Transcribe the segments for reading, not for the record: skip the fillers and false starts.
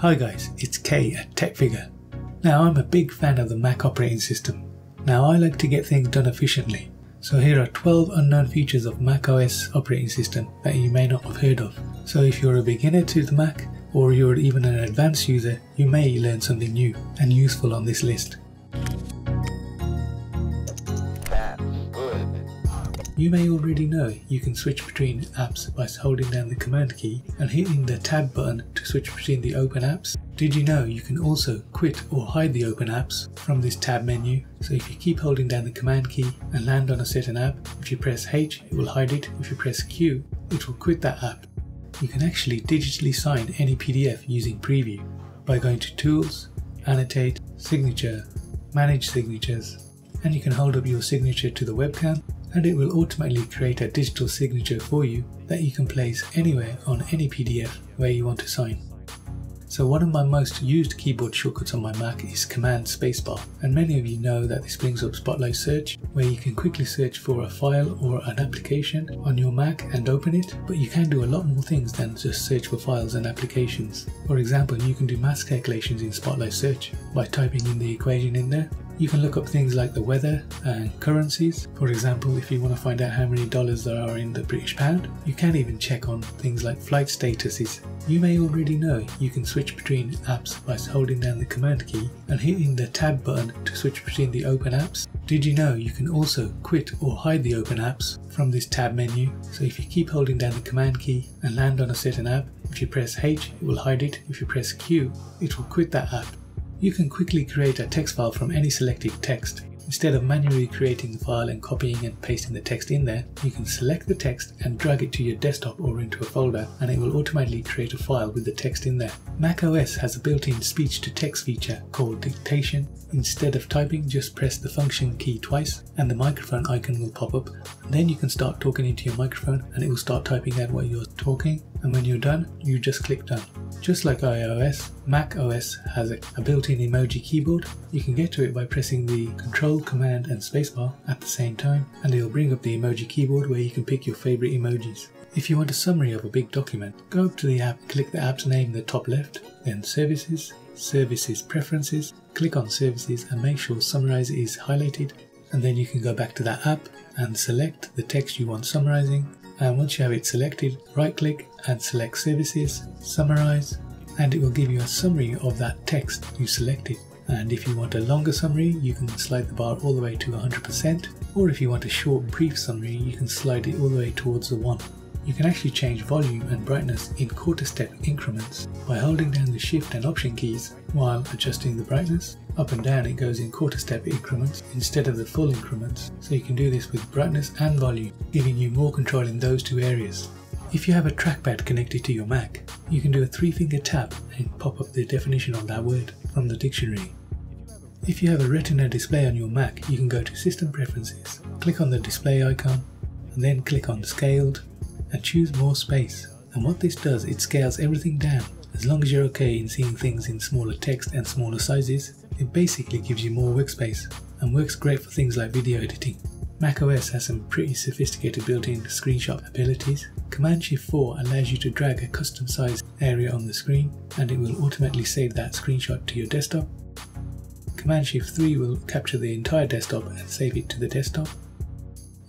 Hi guys, it's Kay at TechFigure. Now I'm a big fan of the Mac operating system. Now I like to get things done efficiently. So here are 12 unknown features of Mac OS operating system that you may not have heard of. So if you're a beginner to the Mac, or you're even an advanced user, you may learn something new and useful on this list. You may already know you can switch between apps by holding down the command key and hitting the tab button to switch between the open apps. Did you know you can also quit or hide the open apps from this tab menu? So if you keep holding down the command key and land on a certain app, if you press H it will hide it, if you press Q it will quit that app. You can actually digitally sign any PDF using Preview by going to Tools, Annotate, Signature, Manage Signatures, and you can hold up your signature to the webcam and it will automatically create a digital signature for you that you can place anywhere on any PDF where you want to sign. So one of my most used keyboard shortcuts on my Mac is Command Spacebar, and many of you know that this brings up Spotlight Search, where you can quickly search for a file or an application on your Mac and open it, but you can do a lot more things than just search for files and applications. For example, you can do math calculations in Spotlight Search by typing in the equation in there. You can look up things like the weather and currencies. For example, if you want to find out how many dollars there are in the British pound, you can even check on things like flight statuses. You may already know you can switch between apps by holding down the command key and hitting the tab button to switch between the open apps. Did you know you can also quit or hide the open apps from this tab menu? So if you keep holding down the command key and land on a certain app, if you press H it will hide it, if you press Q it will quit that app. You can quickly create a text file from any selected text. Instead of manually creating the file and copying and pasting the text in there, you can select the text and drag it to your desktop or into a folder, and it will automatically create a file with the text in there. Mac OS has a built-in speech-to-text feature called Dictation. Instead of typing, just press the function key twice and the microphone icon will pop up. And then you can start talking into your microphone and it will start typing out what you're talking, and when you're done, you just click done. Just like iOS, Mac OS has a built-in Emoji Keyboard. You can get to it by pressing the Control, Command and Spacebar at the same time, and it will bring up the Emoji Keyboard where you can pick your favorite emojis. If you want a summary of a big document, go up to the app, click the app's name in the top left, then Services, Services Preferences, click on Services and make sure Summarize is highlighted, and then you can go back to that app and select the text you want summarizing. And once you have it selected, right click and select Services, Summarize, and it will give you a summary of that text you selected. And if you want a longer summary, you can slide the bar all the way to 100%, or if you want a short brief summary, you can slide it all the way towards the 1. You can actually change volume and brightness in quarter-step increments by holding down the Shift and Option keys while adjusting the brightness. Up and down it goes in quarter-step increments instead of the full increments, so you can do this with brightness and volume, giving you more control in those two areas. If you have a trackpad connected to your Mac, you can do a 3-finger tap and pop up the definition of that word from the dictionary. If you have a Retina display on your Mac, you can go to System Preferences, click on the display icon, and then click on Scaled, and choose More Space. And what this does, it scales everything down. As long as you're okay in seeing things in smaller text and smaller sizes, it basically gives you more workspace and works great for things like video editing. macOS has some pretty sophisticated built-in screenshot abilities. Command-Shift-4 allows you to drag a custom sized area on the screen and it will automatically save that screenshot to your desktop. Command-Shift-3 will capture the entire desktop and save it to the desktop.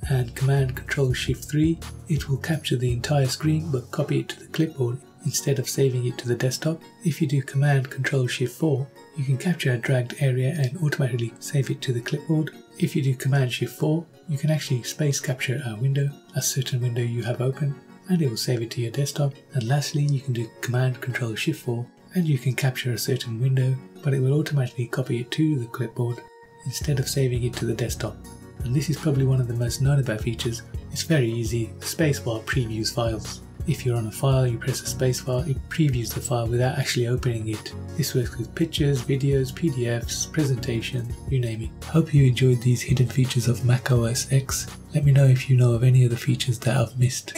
And Command-Control-Shift-3, it will capture the entire screen but copy it to the clipboard instead of saving it to the desktop. If you do Command-Control-Shift-4, you can capture a dragged area and automatically save it to the clipboard. If you do Command-Shift-4, you can actually space capture a window, a certain window you have open, and it will save it to your desktop. And lastly, you can do Command-Control-Shift-4 and you can capture a certain window, but it will automatically copy it to the clipboard instead of saving it to the desktop. And this is probably one of the most known about features. It's very easy. The spacebar previews files. If you're on a file, you press a spacebar, it previews the file without actually opening it. This works with pictures, videos, PDFs, presentation, you name it. Hope you enjoyed these hidden features of Mac OS X. Let me know if you know of any other features that I've missed.